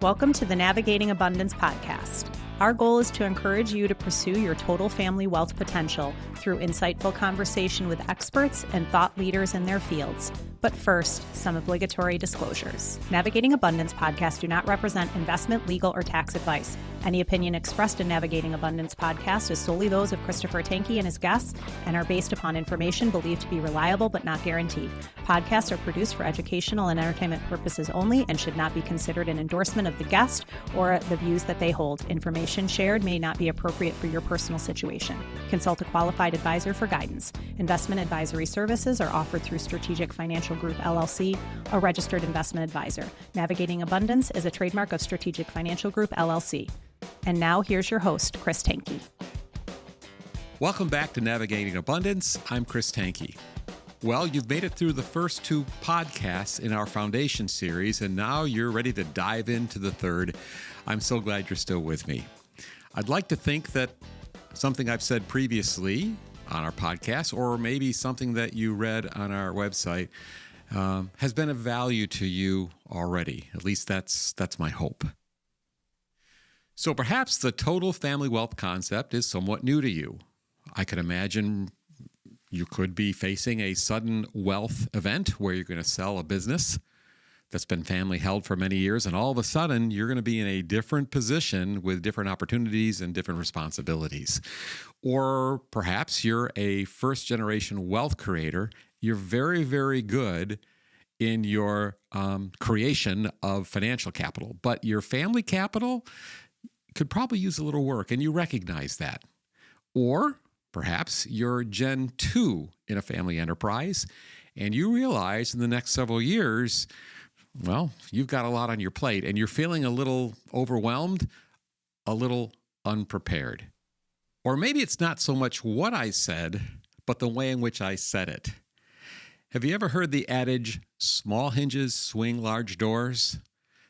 Welcome to the Navigating Abundance podcast. Our goal is to encourage you to pursue your total family wealth potential through insightful conversation with experts and thought leaders in their fields. But first, some obligatory disclosures. Navigating Abundance podcasts do not represent investment, legal, or tax advice. Any opinion expressed in Navigating Abundance podcast is solely those of Christopher Tanke and his guests and are based upon information believed to be reliable but not guaranteed. Podcasts are produced for educational and entertainment purposes only and should not be considered an endorsement of the guest or the views that they hold. Information shared may not be appropriate for your personal situation. Consult a qualified advisor for guidance. Investment advisory services are offered through Strategic Financial Group, LLC, a registered investment advisor. Navigating Abundance is a trademark of Strategic Financial Group, LLC. And now here's your host, Chris Tanke. Welcome back to Navigating Abundance. I'm Chris Tanke. Well, you've made it through the first two podcasts in our Foundation series, and now you're ready to dive into the third. I'm so glad you're still with me. I'd like to think that something I've said previously on our podcast, or maybe something that you read on our website, has been of value to you already. At least that's my hope. So perhaps the total family wealth concept is somewhat new to you. I can imagine you could be facing a sudden wealth event where you're going to sell a business that's been family held for many years, and all of a sudden you're going to be in a different position with different opportunities and different responsibilities. Or perhaps you're a first-generation wealth creator. You're very, very good in your creation of financial capital, but your family capital could probably use a little work, and you recognize that. Or perhaps you're Gen 2 in a family enterprise, and you realize in the next several years, well, you've got a lot on your plate, and you're feeling a little overwhelmed, a little unprepared. Or maybe it's not so much what I said, but the way in which I said it. Have you ever heard the adage, small hinges swing large doors?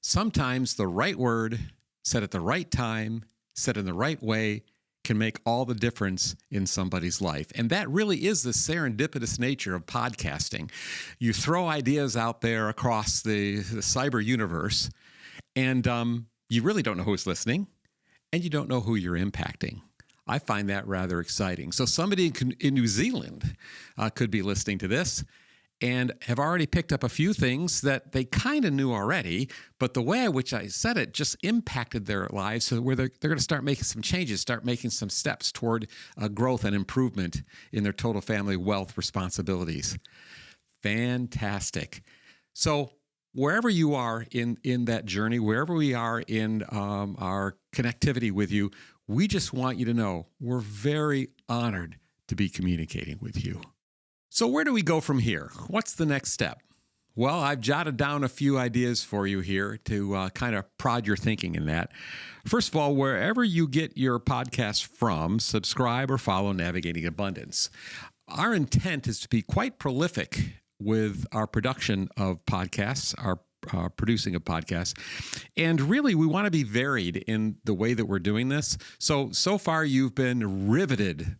Sometimes the right word, said at the right time, said in the right way, can make all the difference in somebody's life. And that really is the serendipitous nature of podcasting. You throw ideas out there across the cyber universe, and you really don't know who's listening, and you don't know who you're impacting. I find that rather exciting. So somebody in New Zealand could be listening to this and have already picked up a few things that they kind of knew already, but the way in which I said it just impacted their lives, so where they're going to start making some changes, start making some steps toward growth and improvement in their total family wealth responsibilities. Fantastic. So wherever you are in that journey, wherever we are in our connectivity with you, we just want you to know we're very honored to be communicating with you. So where do we go from here? What's the next step? Well, I've jotted down a few ideas for you here to kind of prod your thinking in that. First of all, wherever you get your podcast from, subscribe or follow Navigating Abundance. Our intent is to be quite prolific with our production of podcasts, our producing of podcasts. And really, we want to be varied in the way that we're doing this. So far, you've been riveted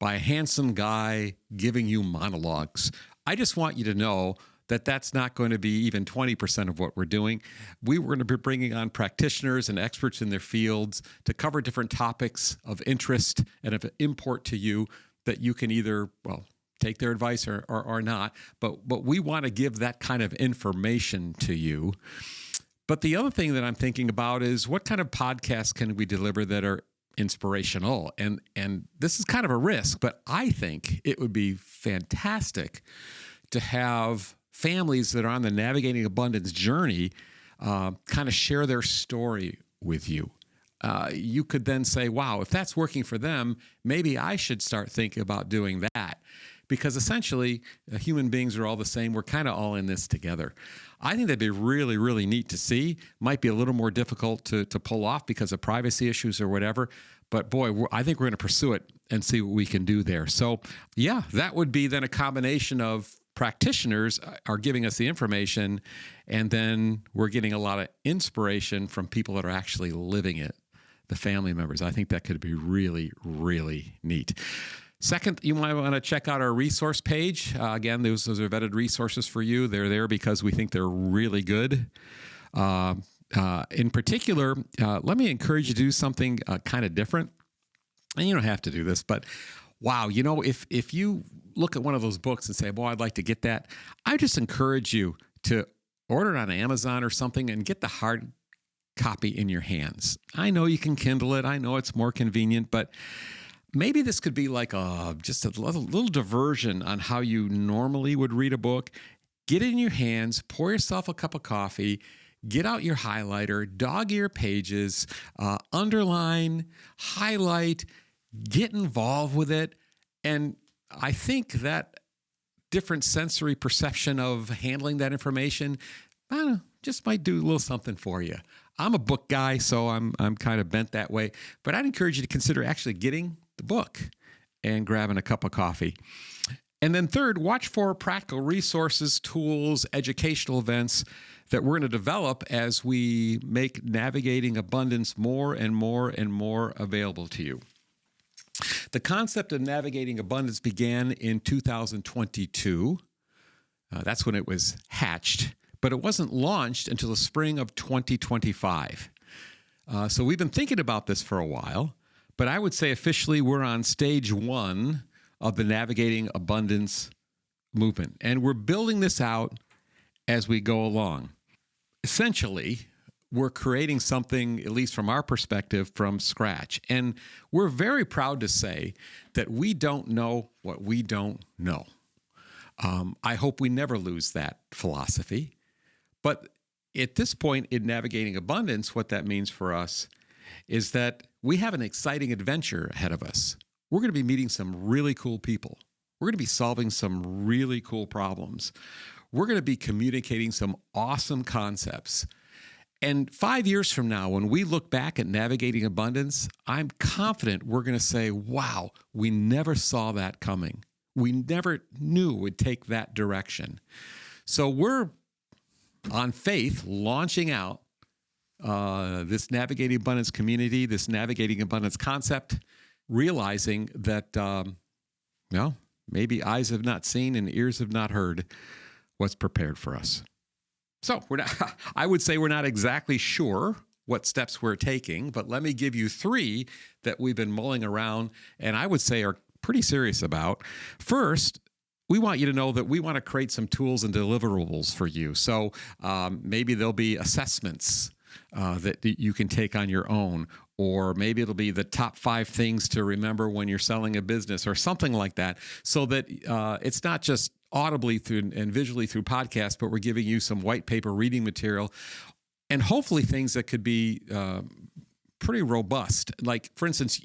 by a handsome guy giving you monologues. I just want you to know that that's not going to be even 20% of what we're doing. We were going to be bringing on practitioners and experts in their fields to cover different topics of interest and of import to you that you can either, take their advice or not. But we want to give that kind of information to you. But the other thing that I'm thinking about is what kind of podcasts can we deliver that are inspirational? And this is kind of a risk, but I think it would be fantastic to have families that are on the Navigating Abundance journey kind of share their story with you. You could then say, wow, if that's working for them, maybe I should start thinking about doing that. Because essentially, human beings are all the same. We're kind of all in this together. I think that'd be really, really neat to see. Might be a little more difficult to pull off because of privacy issues or whatever. But boy, I think we're going to pursue it and see what we can do there. So yeah, that would be then a combination of practitioners are giving us the information, and then we're getting a lot of inspiration from people that are actually living it, the family members. I think that could be really, really neat. Second, you might want to check out our resource page. Again, those are vetted resources for you. They're there because we think they're really good. In particular, let me encourage you to do something kind of different. And you don't have to do this, but wow, if you look at one of those books and say, well, I'd like to get that, I just encourage you to order it on Amazon or something and get the hard copy in your hands. I know you can Kindle it. I know it's more convenient, but maybe this could be like just a little diversion on how you normally would read a book. Get it in your hands, pour yourself a cup of coffee, get out your highlighter, dog ear pages, underline, highlight, get involved with it. And I think that different sensory perception of handling that information, I don't know, just might do a little something for you. I'm a book guy, so I'm kind of bent that way. But I'd encourage you to consider actually getting the book and grabbing a cup of coffee. And then third, watch for practical resources, tools, educational events that we're going to develop as we make navigating abundance more and more and more available to you. The concept of navigating abundance began in 2022. That's when it was hatched, but it wasn't launched until the spring of 2025. So we've been thinking about this for a while, but I would say officially we're on stage one of the Navigating Abundance movement, and we're building this out as we go along. Essentially, we're creating something, at least from our perspective, from scratch. And we're very proud to say that we don't know what we don't know. I hope we never lose that philosophy. But at this point in Navigating Abundance, what that means for us is that we have an exciting adventure ahead of us. We're going to be meeting some really cool people. We're going to be solving some really cool problems. We're going to be communicating some awesome concepts. And 5 years from now, when we look back at Navigating Abundance, I'm confident we're going to say, wow, we never saw that coming. We never knew it would take that direction. So we're on faith launching out this Navigating Abundance community, this Navigating Abundance concept, realizing that, maybe eyes have not seen and ears have not heard what's prepared for us. So I would say we're not exactly sure what steps we're taking, but let me give you 3 that we've been mulling around and I would say are pretty serious about. First, we want you to know that we want to create some tools and deliverables for you. So maybe there'll be assessments that you can take on your own, or maybe it'll be the top 5 things to remember when you're selling a business or something like that, so that it's not just audibly through and visually through podcasts, but we're giving you some white paper reading material and hopefully things that could be pretty robust. Like, for instance,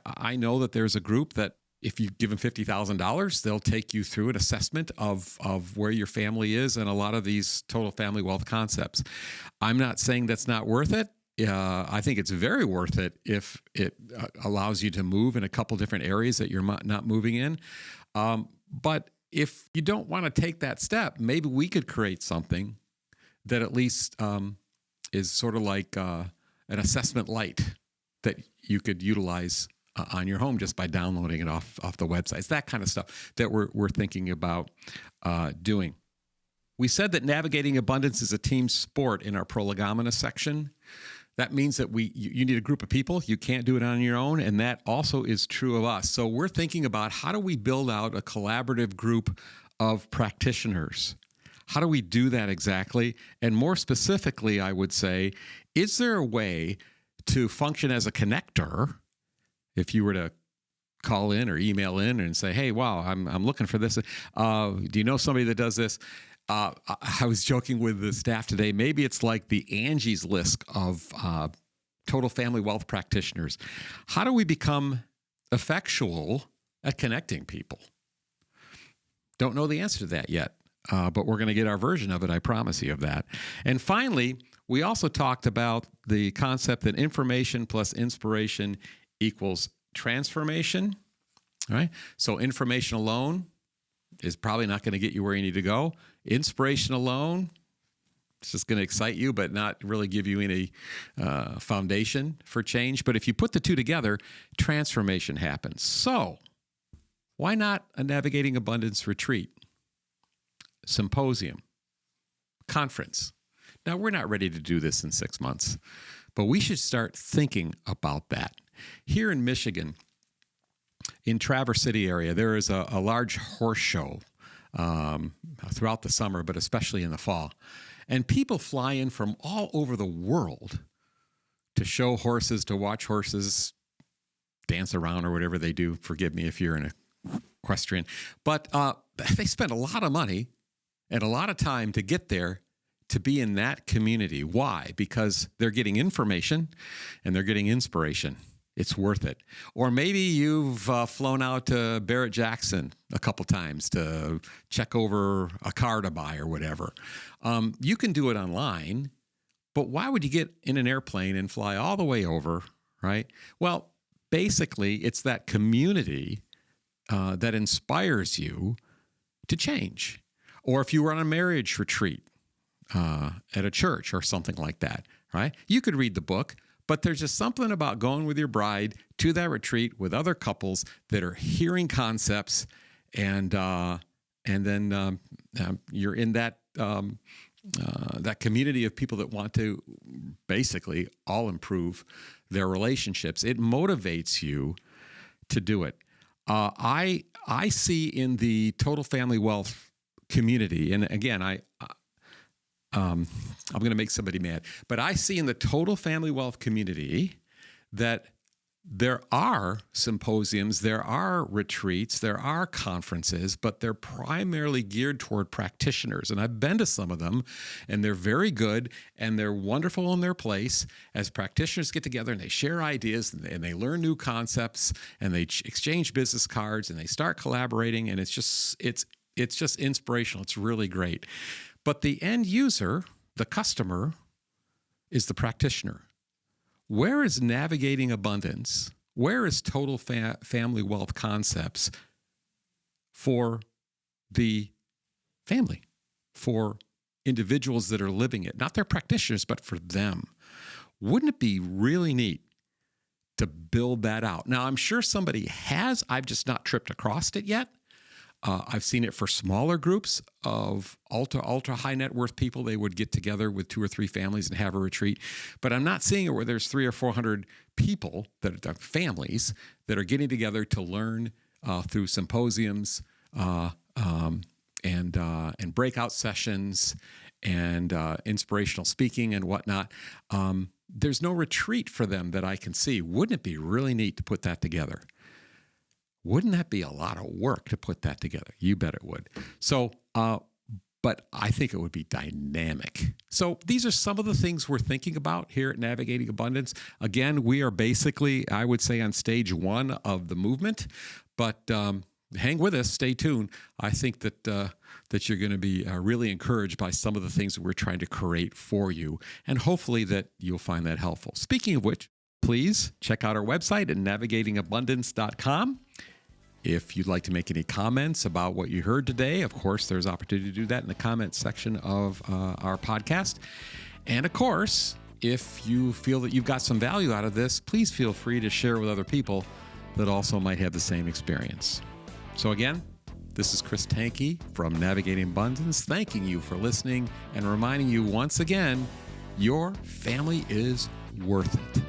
I know that there's a group that if you give them $50,000, they'll take you through an assessment of where your family is and a lot of these total family wealth concepts. I'm not saying that's not worth it. I think it's very worth it if it allows you to move in a couple different areas that you're not moving in. But if you don't want to take that step, maybe we could create something that at least is sort of like an assessment light that you could utilize on your home just by downloading it off the websites, that kind of stuff that we're thinking about doing. We said that Navigating Abundance is a team sport in our prolegomena section. That means that you need a group of people. You can't do it on your own, and that also is true of us. So we're thinking about how do we build out a collaborative group of practitioners? How do we do that exactly? And more specifically, I would say, is there a way to function as a connector if you were to call in or email in and say, hey, wow, I'm looking for this. Do you know somebody that does this? I was joking with the staff today. Maybe it's like the Angie's List of total family wealth practitioners. How do we become effectual at connecting people? Don't know the answer to that yet, but we're going to get our version of it. I promise you of that. And finally, we also talked about the concept that information plus inspiration equals transformation. All right. So information alone is probably not going to get you where you need to go. Inspiration alone, it's just going to excite you, but not really give you any foundation for change. But if you put the two together, transformation happens. So why not a Navigating Abundance retreat, symposium, conference? Now, we're not ready to do this in 6 months, but we should start thinking about that. Here in Michigan, in Traverse City area, there is a large horse show throughout the summer, but especially in the fall. And people fly in from all over the world to show horses, to watch horses dance around or whatever they do. Forgive me if you're an equestrian. But they spend a lot of money and a lot of time to get there to be in that community. Why? Because they're getting information and they're getting inspiration. It's worth it. Or maybe you've flown out to Barrett-Jackson a couple times to check over a car to buy or whatever. You can do it online, but why would you get in an airplane and fly all the way over, right? Well, basically, it's that community that inspires you to change. Or if you were on a marriage retreat at a church or something like that, right? You could read the book, but there's just something about going with your bride to that retreat with other couples that are hearing concepts, and then you're in that that community of people that want to basically all improve their relationships. It motivates you to do it. I see in the total family wealth community, and again, I'm going to make somebody mad, but I see in the total family wealth community that there are symposiums, there are retreats, there are conferences, but they're primarily geared toward practitioners. And I've been to some of them, and they're very good, and they're wonderful in their place as practitioners get together and they share ideas and they learn new concepts and they exchange business cards and they start collaborating, and it's just inspirational. It's really great. But the end user, the customer, is the practitioner. Where is Navigating Abundance? Where is Total Family Wealth Concepts for the family, for individuals that are living it? Not their practitioners, but for them. Wouldn't it be really neat to build that out? Now, I'm sure somebody has. I've just not tripped across it yet. I've seen it for smaller groups of ultra high net worth people. They would get together with 2 or 3 families and have a retreat. But I'm not seeing it where there's 300 or 400 people, that are families, that are getting together to learn through symposiums and breakout sessions and inspirational speaking and whatnot. There's no retreat for them that I can see. Wouldn't it be really neat to put that together? Wouldn't that be a lot of work to put that together? You bet it would. So, but I think it would be dynamic. So these are some of the things we're thinking about here at Navigating Abundance. Again, we are basically, I would say, on stage 1 of the movement, but hang with us, stay tuned. I think that you're going to be really encouraged by some of the things that we're trying to create for you, and hopefully that you'll find that helpful. Speaking of which, please check out our website at navigatingabundance.com. If you'd like to make any comments about what you heard today, of course, there's opportunity to do that in the comments section of our podcast. And of course, if you feel that you've got some value out of this, please feel free to share with other people that also might have the same experience. So again, this is Chris Tanke from Navigating Abundance, thanking you for listening and reminding you once again, your family is worth it.